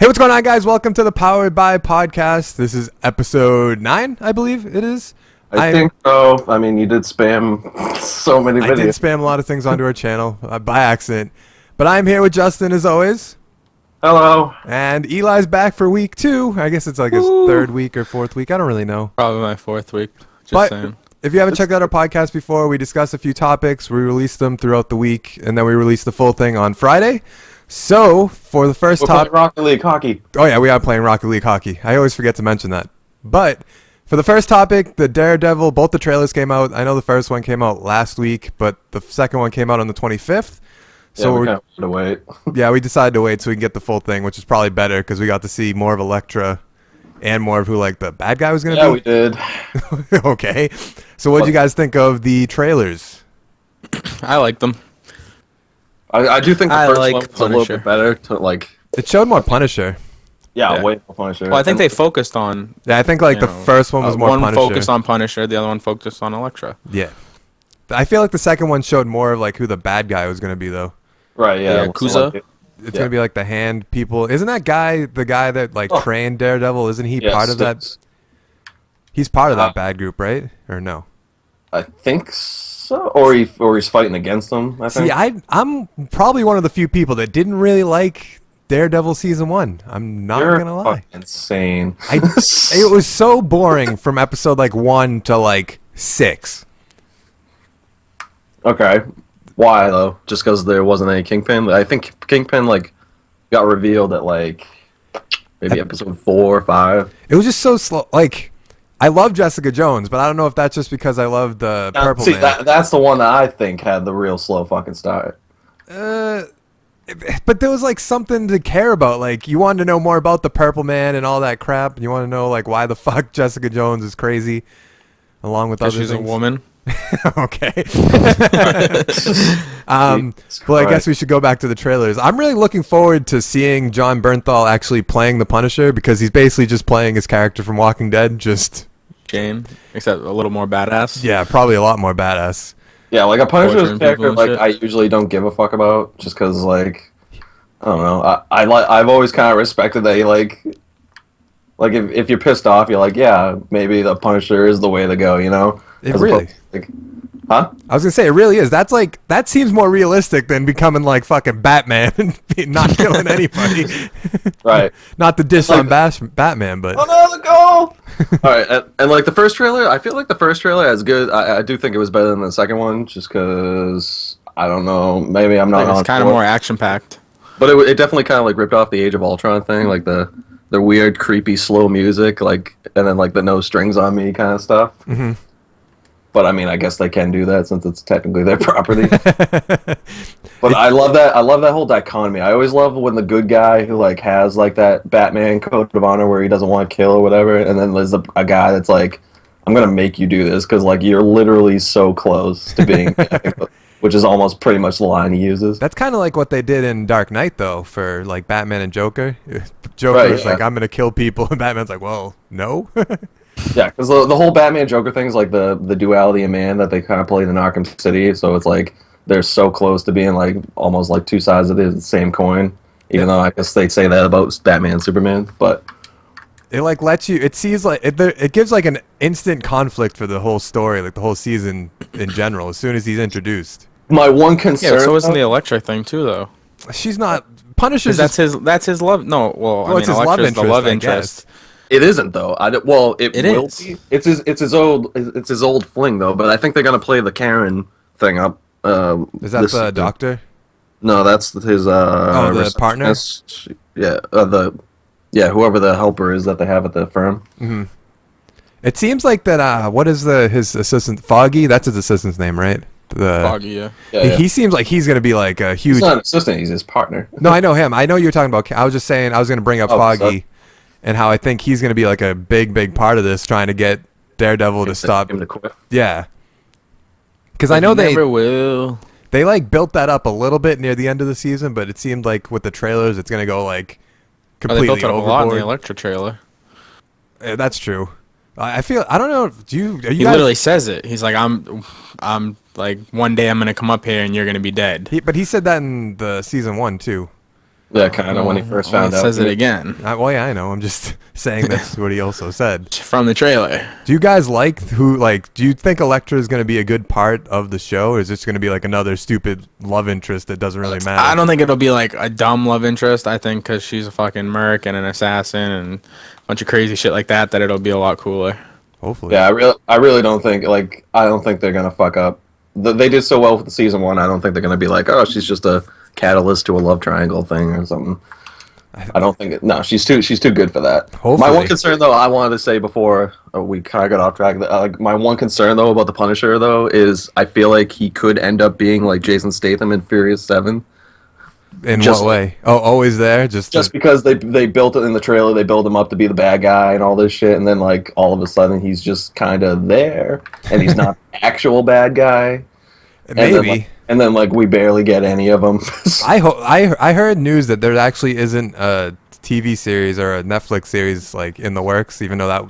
Hey, what's going on, guys? Welcome to the Powered by podcast. This is episode 9, I believe it is. I think so. I mean, you did spam so many I did videos. spam a lot of things onto our channel by accident. But I'm here with Justin, as always. Hello. And Eli's back for week 2. I guess it's like his third week or fourth week. I don't really know. Probably my fourth week. But if you haven't checked out our podcast before, we discuss a few topics. We release them throughout the week, and then we release the full thing on Friday. So, for the first topic... Rocket League hockey. Oh, yeah, we are playing Rocket League hockey. I always forget to mention that. But for the first topic, the Daredevil, both the trailers came out. I know the first one came out last week, but the second one came out on the 25th. So we kind of had to wait. Yeah, we decided to wait so we can get the full thing, which is probably better because we got to see more of Elektra and more of who like the bad guy was going to be. Yeah, we did. Okay. So what did you guys think of the trailers? I like them. I do think the first one was a little bit better. It showed more Punisher. Yeah, way more Punisher. Well, I think they focused on... Yeah, I think like the first one was more Punisher. Punisher. One focused on Punisher, the other one focused on Elektra. Yeah. I feel like the second one showed more of like who the bad guy was going to be, though. Right, yeah. Yakuza? It's going to be like the hand people. Isn't that guy the guy that like trained Daredevil? Isn't he part of that? He's part of that bad group, right? Or no? I think so. Or he's fighting against them, I think. See, I'm probably one of the few people that didn't really like Daredevil season 1. I'm not going to lie. Insane. It was so boring from episode like 1 to like 6. Okay. Why, though? Just because there wasn't any Kingpin? I think Kingpin, like, got revealed at, like, maybe episode 4 or 5. It was just so slow. Like, I love Jessica Jones, but I don't know if that's just because I love the Purple Man. That's the one that I think had the real slow fucking start. But there was, like, something to care about. Like, you wanted to know more about the Purple Man and all that crap. And you want to know, like, why the fuck Jessica Jones is crazy, along with other things. Because she's a woman. Okay. Well, I guess we should go back to the trailers. I'm really looking forward to seeing John Bernthal actually playing the Punisher because he's basically just playing his character from Walking Dead, just Jane, except a little more badass. Yeah, probably a lot more badass. Yeah, like a Punisher's character, like I usually don't give a fuck about, just because, like, I don't know. I've always kind of respected that he like if you're pissed off, you're like, yeah, maybe the Punisher is the way to go, you know? It really. Huh? I was gonna say it really is. That's like that seems more realistic than becoming like fucking Batman and not killing anybody. Right. Not the diss on Batman, but another goal. All right, and like the first trailer, I feel like the first trailer is good. I do think it was better than the second one, just because I don't know. Maybe I'm not. It's kind of more action packed. But it definitely kind of like ripped off the Age of Ultron thing, like the weird, creepy, slow music, like, and then like the no strings on me kind of stuff. Mm-hmm. But I mean, I guess they can do that since it's technically their property. But I love that. I love that whole dichotomy. I always love when the good guy who like has like that Batman code of honor where he doesn't want to kill or whatever, and then there's a guy that's like, "I'm gonna make you do this because like you're literally so close to being," which is almost pretty much the line he uses. That's kind of like what they did in Dark Knight, though, for like Batman and Joker. Joker's like, "I'm gonna kill people," and Batman's like, "Well, no." Yeah, because the whole Batman Joker thing is like the duality of man that they kind of played in Arkham City. So it's like they're so close to being like almost like two sides of the same coin. Even though I guess they say that about Batman and Superman, but it like lets you. It sees like it gives like an instant conflict for the whole story, like the whole season in general. As soon as he's introduced. My one concern. Yeah, so isn't the Elektra thing too, though? She's not Punisher's. That's his love. No, well, I mean, it's his Elektra's the love interest. It isn't though. It will is. be. It's his old fling though. But I think they're gonna play the Karen thing up. Is that the doctor? No, that's his. The partner. Yeah, whoever the helper is that they have at the firm. Mm-hmm. It seems like that. What is his assistant? Foggy. That's his assistant's name, right? Foggy. Yeah. He seems like he's gonna be like a huge. He's not an assistant. He's his partner. No, I know him. I know you're talking about. I was just saying. I was gonna bring up Foggy. And how I think he's going to be like a big part of this, trying to get Daredevil to stop. Him to quit. Yeah. Because I know they never will. They like built that up a little bit near the end of the season, but it seemed like with the trailers, it's going to go like completely they built it up overboard. a lot in the Elektra trailer. That's true. I feel. I don't know. He literally says it. He's like, I'm like, one day I'm going to come up here and you're going to be dead. But he said that in the season 1 too. Yeah, kind of when he first found It out. says it again Well, yeah, I know. I'm just saying that's what he also said. from the trailer. Do you guys do you think Elektra is going to be a good part of the show, or is this going to be like another stupid love interest that doesn't really matter? I don't think it'll be like a dumb love interest. I think because she's a fucking merc and an assassin and a bunch of crazy shit like that, that it'll be a lot cooler. Hopefully. Yeah, I really don't think I don't think they're gonna fuck up. They did so well with the season 1. I don't think they're gonna be like, oh, she's just a catalyst to a love triangle thing or something. I don't think no, she's too good for that. Hopefully. My one concern though, I wanted to say before we kind of got off track. My one concern though about the Punisher though is I feel like he could end up being like Jason Statham in Furious 7. In Just what way? Oh, always there? Just because they built it in the trailer, they build him up to be the bad guy and all this shit, and then like all of a sudden he's just kind of there, and he's not the actual bad guy. maybe. And then we barely get any of them. I heard news that there actually isn't a TV series or a Netflix series like in the works, even though that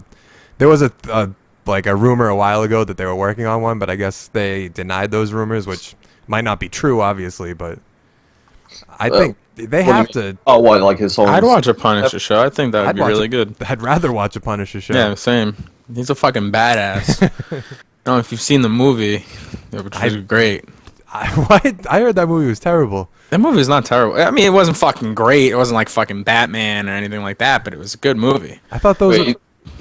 there was a rumor a while ago that they were working on one, but I guess they denied those rumors, which might not be true, obviously, but I think they have to. Oh, what, like his whole? I'd watch a Punisher show. I think that would be really good. I'd rather watch a Punisher show. Yeah, same. He's a fucking badass. I don't know if you've seen the movie, which was great. What? I heard that movie was terrible. That movie is not terrible. I mean, it wasn't fucking great. It wasn't like fucking Batman or anything like that, but it was a good movie. I thought those. Wait,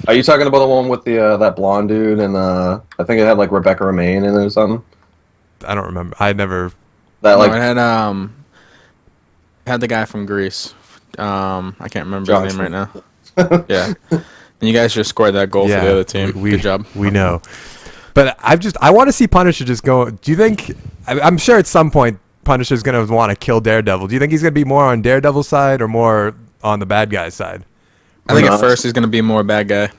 are you talking about the one with the that blonde dude and I think it had like Rebecca Romijn in it or something? I don't remember. I never. That No, it had the guy from Greece. I can't remember his name right now. Yeah, and you guys just scored that goal for the other team. Good job. We know. But I want to see Punisher just go. Do you think? I'm sure at some point Punisher's gonna want to kill Daredevil. Do you think he's gonna be more on Daredevil's side or more on the bad guy's side? I think at first he's gonna be more bad guy,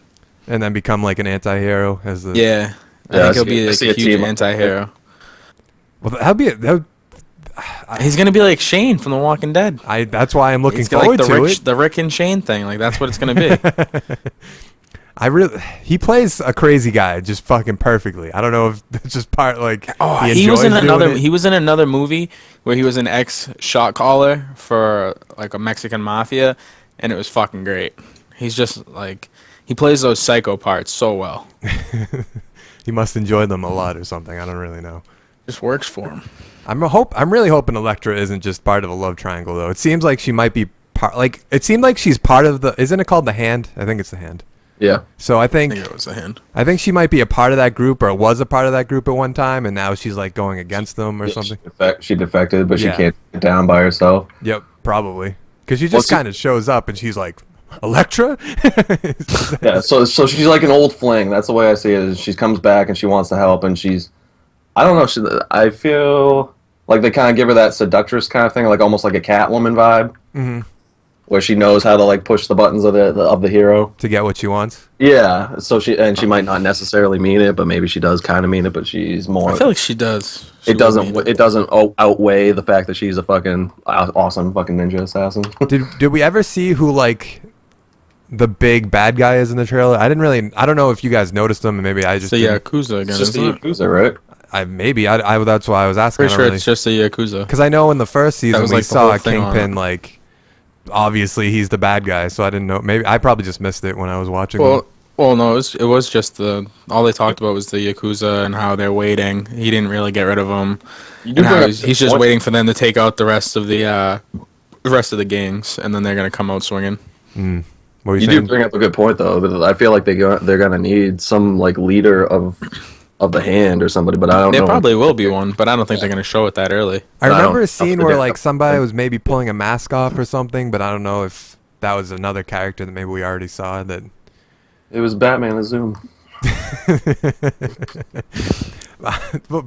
and then become like an anti-hero as the. Yeah, I think he'll be like a huge anti-hero. Well, that'd be. He's gonna be like Shane from The Walking Dead. That's why I'm looking forward to it. The Rick and Shane thing, like that's what it's gonna be. He plays a crazy guy just fucking perfectly. I don't know if it's just part like he was in another movie where he was an ex-shot caller for like a Mexican mafia, and it was fucking great. He's just like he plays those psycho parts so well. He must enjoy them a lot or something. I don't really know. Just works for him. I'm really hoping Elektra isn't just part of a love triangle though. It seems like she might be part. Like it seemed like she's part of the. Isn't it called the Hand? I think it's the Hand. Yeah. So I think it was the Hand. I think she might be a part of that group, or was a part of that group at one time, and now she's like going against them or something. She defected, but she can't get down by herself. Yep, probably. Because she just kind of shows up and she's like, Elektra? Yeah, so she's like an old fling. That's the way I see it. Is she comes back and she wants to help, and I don't know. I feel like they kind of give her that seductress kind of thing, like almost like a Catwoman vibe. Mm-hmm. Where she knows how to like push the buttons of the hero to get what she wants. Yeah, so she might not necessarily mean it, but maybe she does kind of mean it. But she's more. I feel like she does. It doesn't outweigh the fact that she's a fucking awesome fucking ninja assassin. Did we ever see who like the big bad guy is in the trailer? I don't know if you guys noticed him, and maybe I just. The Yakuza again. It's just the Yakuza, right? That's why I was asking. Pretty sure it's just the Yakuza. Because I know in the first season we saw a Kingpin like. Obviously, he's the bad guy, so I didn't know. Maybe I probably just missed it when I was watching. Well, no, it was just all they talked about was the Yakuza and how they're waiting. He didn't really get rid of them, and how he's just waiting for them to take out the rest of the gangs, and then they're gonna come out swinging. Mm. You do bring up a good point, though. I feel like they're gonna need some like leader of the Hand or somebody, but I don't know. There probably will be one, but I don't think they're gonna show it that early. I remember a scene where like somebody was maybe pulling a mask off or something, but I don't know if that was another character that maybe we already saw. That it was Batman the Zoom.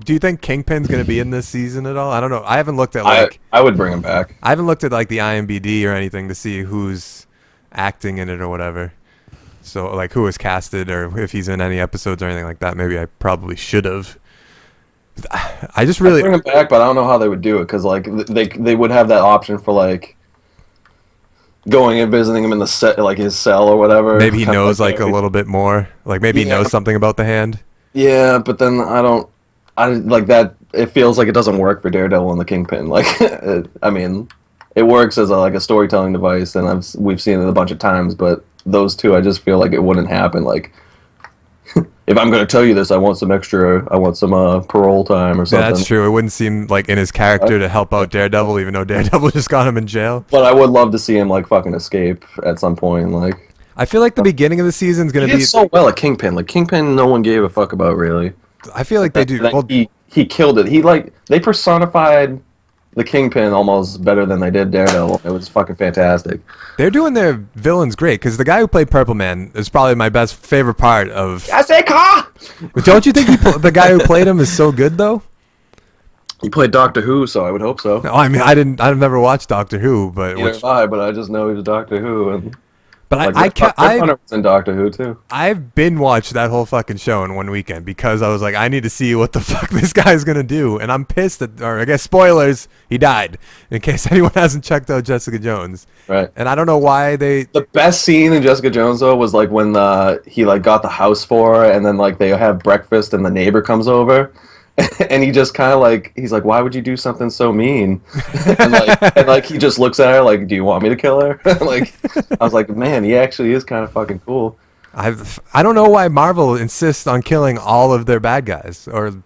Do you think Kingpin's gonna be in this season at all? I don't know. I haven't looked at I would bring him back. I haven't looked at like the IMDb or anything to see who's acting in it or whatever. So, like, who was casted or if he's in any episodes or anything like that. Maybe I probably should have. I just really... I'd bring him back, but I don't know how they would do it, because, like, they would have that option for, like, going and visiting him in the set, like, his cell or whatever. Maybe he knows, like, a little bit more. Like, maybe he knows something about the Hand. Yeah, but then like that, it feels like it doesn't work for Daredevil and the Kingpin. Like, I mean... it works as a storytelling device, and we've seen it a bunch of times. But those two, I just feel like it wouldn't happen. Like, if I'm going to tell you this, I want some parole time or Yeah, something. that's true. It wouldn't seem like in his character to help out Daredevil, even though Daredevil just got him in jail. But I would love to see him like fucking escape at some point. Like, I feel like the beginning of the season is going he to be. did so well at Kingpin. Like Kingpin, no one gave a fuck about really. I feel like they do. Well, He killed it. They personified the Kingpin almost better than they did Daredevil. It was fucking fantastic. they're doing their villains great because the guy who played Purple Man is probably my best favorite part of. I say car. But don't you think the guy who played him is so good though? He played Doctor Who, so I would hope so. No, I mean I've never watched Doctor Who, but Neither have I, but I just know he was Doctor Who, and but like Hunter was in Doctor Who too. I've been watched that whole fucking show in one weekend because I was like, I need to see what the fuck this guy's gonna do, and I'm pissed that, or I guess spoilers, he died. In case anyone hasn't checked out Jessica Jones, Right. and I don't know why they. The best scene in Jessica Jones though was like when he like got the house for her, and then like they have breakfast, and the neighbor comes over. And he just kind of like, he's like, why would you do something so mean? and he just looks at her like, do you want me to kill her? Like, I was like, man, he actually is kind of fucking cool. I don't know why Marvel insists on killing all of their bad guys, or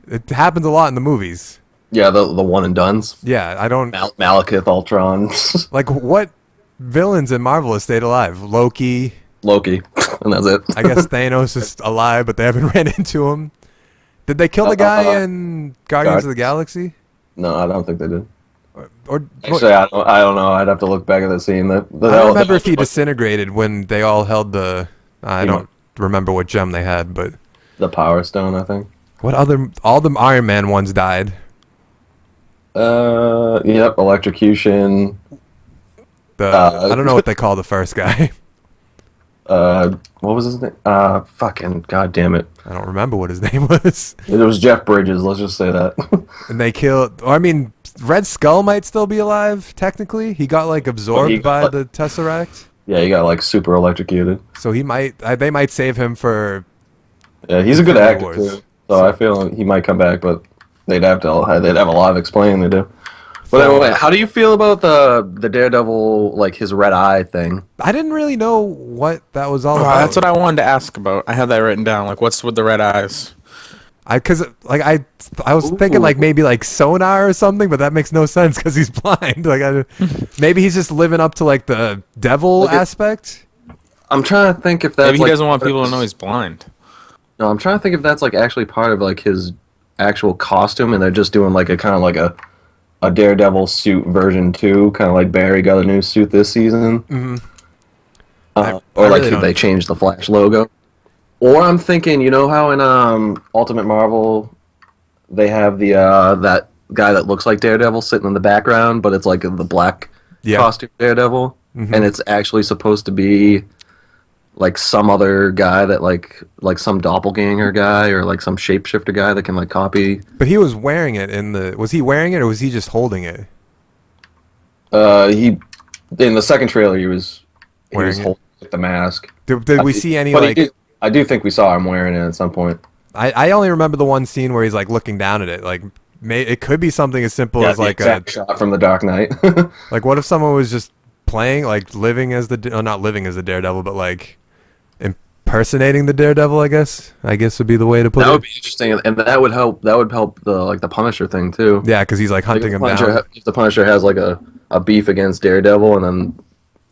it happens a lot in the movies. Yeah, the one and dones. Yeah, I don't Malekith, Ultron, like what villains in Marvel have stayed alive. Loki, Loki, and that's it. I guess Thanos is alive, but they haven't ran into him. Did they kill the guy in Guardians of the Galaxy? No, I don't think they did. Or Actually, I don't know. I'd have to look back at the scene. I don't remember if he disintegrated when they all held the. I don't remember what gem they had, but the Power Stone, I think. What other? All the Iron Man ones died. Yep, electrocution. I don't know what they call the first guy. What was his name? Fucking goddamn it! I don't remember what his name was. It was Jeff Bridges. Let's just say that. And they killed. I mean, Red Skull might still be alive technically. He got like absorbed by the Tesseract. Yeah, he got like super electrocuted. So he might. They might save him for. Yeah, he's a good actor too. So I feel he might come back, but they'd have a lot of explaining to do. But anyway, how do you feel about the Daredevil, like his red eye thing? I didn't really know what that was all about. That's what I wanted to ask about. I had that written down. Like, what's with the red eyes? I was thinking like maybe like sonar or something, but that makes no sense because he's blind. Like maybe he's just living up to like the devil aspect. I'm trying to think if that's maybe he doesn't want people to know he's blind. No, I'm trying to think if that's like actually part of like his actual costume, and they're just doing like a kind of like a Daredevil suit version 2, kind of like Barry got a new suit this season. Mm-hmm. Or like they changed the Flash logo. Or I'm thinking, you know how in Ultimate Marvel they have the that guy that looks like Daredevil sitting in the background, but it's like the black costume Daredevil, and it's actually supposed to be like some other guy that like some doppelganger guy or like some shapeshifter guy that can like copy. But he was wearing it was he wearing it or was he just holding it? He in the second trailer he was holding the mask. Did we see any like? I do think we saw him wearing it at some point. I only remember the one scene where he's like looking down at it. Like it could be something as simple as like a shot from the Dark Knight. Like what if someone was just playing like living as not living as the Daredevil, but like impersonating the Daredevil, I guess would be the way to put it. That would be interesting, and that would help the Punisher thing too. Yeah, because he's like hunting him down. If the Punisher has like a beef against Daredevil, and then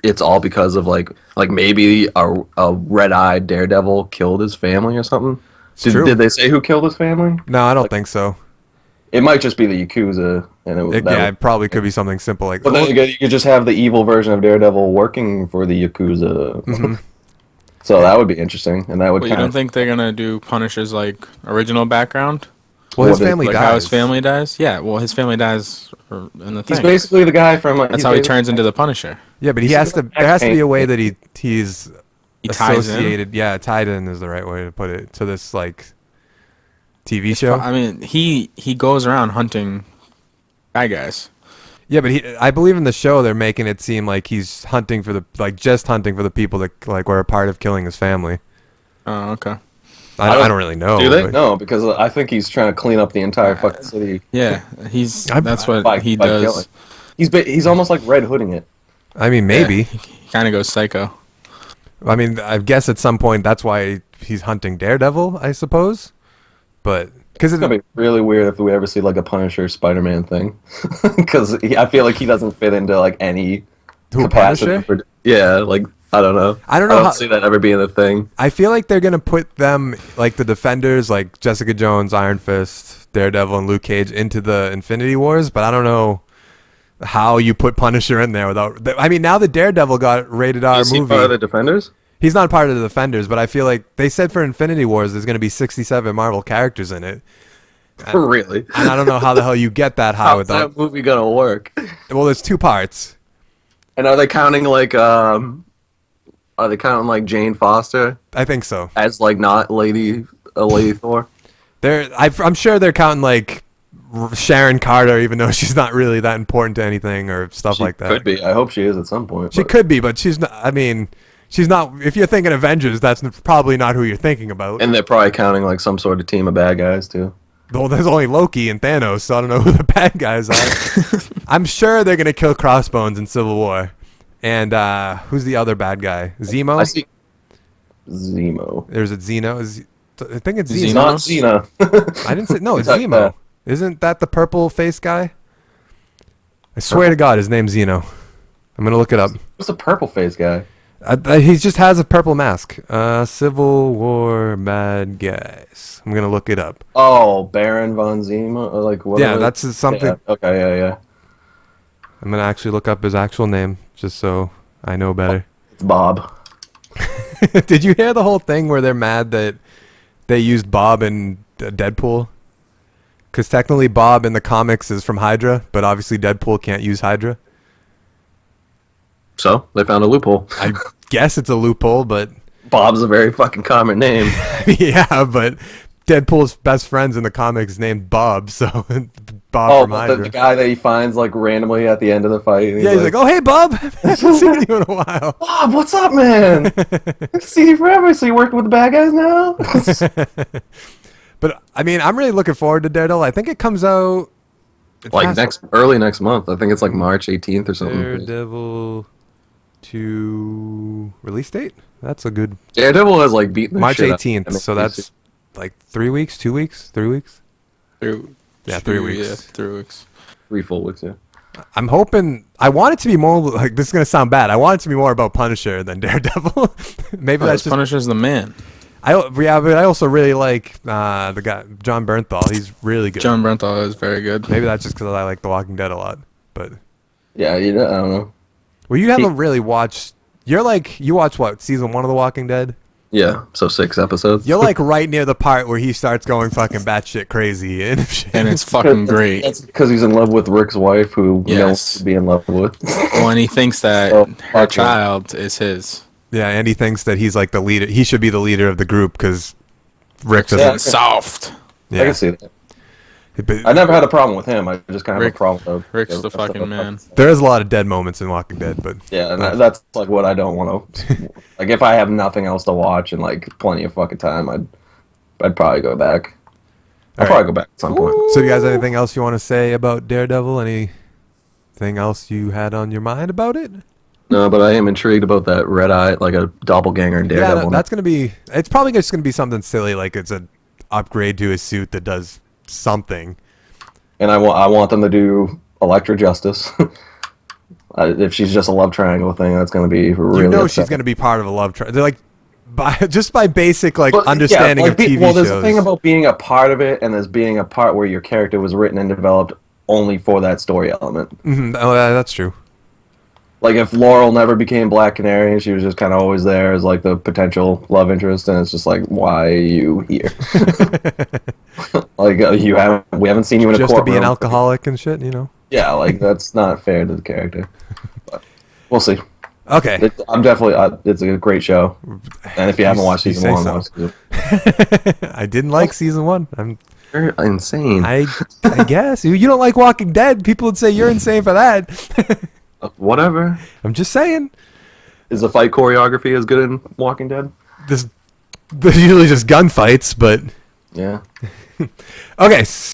it's all because of like maybe a red-eyed Daredevil killed his family or something. Did they say who killed his family? No, I don't think so. It might just be the Yakuza, and it probably could be something simple like. But then you could just have the evil version of Daredevil working for the Yakuza. Mm-hmm. So that would be interesting, and that would. Well, you don't think they're gonna do Punisher's like original background? Well, his family dies. How his family dies? Yeah. Well, his family dies in the thing. He's basically the guy from. That's how he turns into the Punisher. Yeah, but he has to. There has to be a way that he's associated. Ties in. Yeah, tied in is the right way to put it to this like TV show. I mean, he goes around hunting bad guys. Yeah, but I believe in the show they're making it seem like he's hunting for just hunting for the people that like were a part of killing his family. Oh, okay. I don't really know. Do they? No, because I think he's trying to clean up the entire fucking city. Yeah, that's what he does. He's almost like Red Hooding it. I mean, maybe. He kind of goes psycho. I mean, I guess at some point that's why he's hunting Daredevil, I suppose. But because It's gonna be really weird if we ever see like a Punisher Spider-Man thing, because I feel like he doesn't fit into like any capacity. Punisher? Yeah, like I don't know. I don't know I don't how- see that ever being a thing. I feel like they're gonna put them like the Defenders, like Jessica Jones, Iron Fist, Daredevil, and Luke Cage into the Infinity Wars. But I don't know how you put Punisher in there without. I mean, now that Daredevil got rated R Is he movie, part of the Defenders? he's not part of the Defenders. But I feel like they said for Infinity Wars, there's gonna be 67 Marvel characters in it. Really? And I don't know how the hell you get that high How's without. that movie gonna work? Well, there's two parts. And are they counting like Jane Foster I think so. as like not Lady Thor? I'm sure they're counting like Sharon Carter, even though she's not really that important to anything or stuff She like that. could be. I hope she is at some point. She but- could be, but she's not. I mean, she's not. If you're thinking Avengers, that's probably not who you're thinking about. And they're probably counting like some sort of team of bad guys too. Well, there's only Loki and Thanos, so I don't know who the bad guys are. I'm sure they're gonna kill Crossbones in Civil War. And who's the other bad guy? Zemo? I see Zemo. There's a Zeno. I think it's He's Zemo. not Cena. I didn't say no. It's It's like Zemo. that. Isn't that the purple face guy? I swear to God, his name's Zeno. I'm gonna look it up. What's the purple face guy? He just has a purple mask. Civil War bad guys. I'm gonna look it up. Oh, Baron von Zemo. Or like what? Yeah, that's something. Yeah. Okay, yeah. I'm gonna actually look up his actual name just so I know better. It's Bob. Did you hear the whole thing where they're mad that they used Bob in Deadpool? Because technically Bob in the comics is from Hydra, but obviously Deadpool can't use Hydra. So they found a loophole. I guess it's a loophole, but Bob's a very fucking common name. yeah, but Deadpool's best friend's in the comics named Bob, so Bob Oh, from but Hydra. the guy that he finds like randomly at the end of the fight. and Yeah, he's like, "Oh, hey, Bob, I haven't seen you in a while." Bob, what's up, man? I've seen you forever. So you working with the bad guys now? But I mean, I'm really looking forward to Daredevil. I think it comes out it like has- early next month. I think it's like March 18th or something. Daredevil 2 release date. That's a good Daredevil has like beaten the March shit out of 18th. him. So that's like 3 weeks, 2 weeks, 3 weeks. Yeah, 3 weeks. Yeah, 3 weeks. 3 full weeks. Yeah. I'm hoping. I want it to be more like this is gonna sound bad. I want it to be more about Punisher than Daredevil. Maybe that's just. Punisher's the man. Yeah, but I also really like the guy John Bernthal. He's really good. John Bernthal is very good. Maybe that's just because I like The Walking Dead a lot. But Yeah, I don't know. well, you haven't really watched. You're like you watch what season 1 of The Walking Dead? Yeah, so 6 episodes. You're like right near the part where he starts going fucking batshit crazy and And it's fucking great. That's because he's in love with Rick's wife, who no one Yes. should be in love with. When he thinks that So her fucking- child is his. yeah, and he thinks that he's like the leader. He should be the leader of the group because Rick Yeah. doesn't. Soft. I Yeah, can see that. But I never had a problem with him. I just kind of have Rick- a problem with Rick's the fucking man. there is a lot of dead moments in Walking Dead, but Yeah, and that's like what I don't want to. Like, if I have nothing else to watch and like plenty of fucking time, I'd probably go back. I'll All probably right. go back at some point. So, you guys, anything else you want to say about Daredevil? Anything else you had on your mind about it? No, but I am intrigued about that red eye, like a doppelganger Daredevil. Yeah, that's gonna be. It's probably just gonna be something silly, like it's an upgrade to his suit that does something. And I want them to do Electra justice. If she's just a love triangle thing, that's going to be really. You know upsetting. she's gonna be part of a love triangle. They're like, just by basic like But, understanding yeah, of TV well, shows. there's a thing about being a part of it, and there's being a part where your character was written and developed only for that story element. Oh, that's true. Like if Laurel never became Black Canary and she was just kind of always there as like the potential love interest, and it's just like, why are you here? Like we haven't seen you in a Just to courtroom. be an alcoholic and shit, you know. Yeah, like that's not fair to the character. But we'll see. Okay. I'm definitely. It's a great show, and if you haven't watched You season say 1, so. watch it. I didn't like season 1. You're insane. I guess you don't like Walking Dead. People would say you're insane for that. Whatever. I'm just saying. Is the fight choreography as good in Walking Dead? There's usually just gunfights, but Yeah. okay.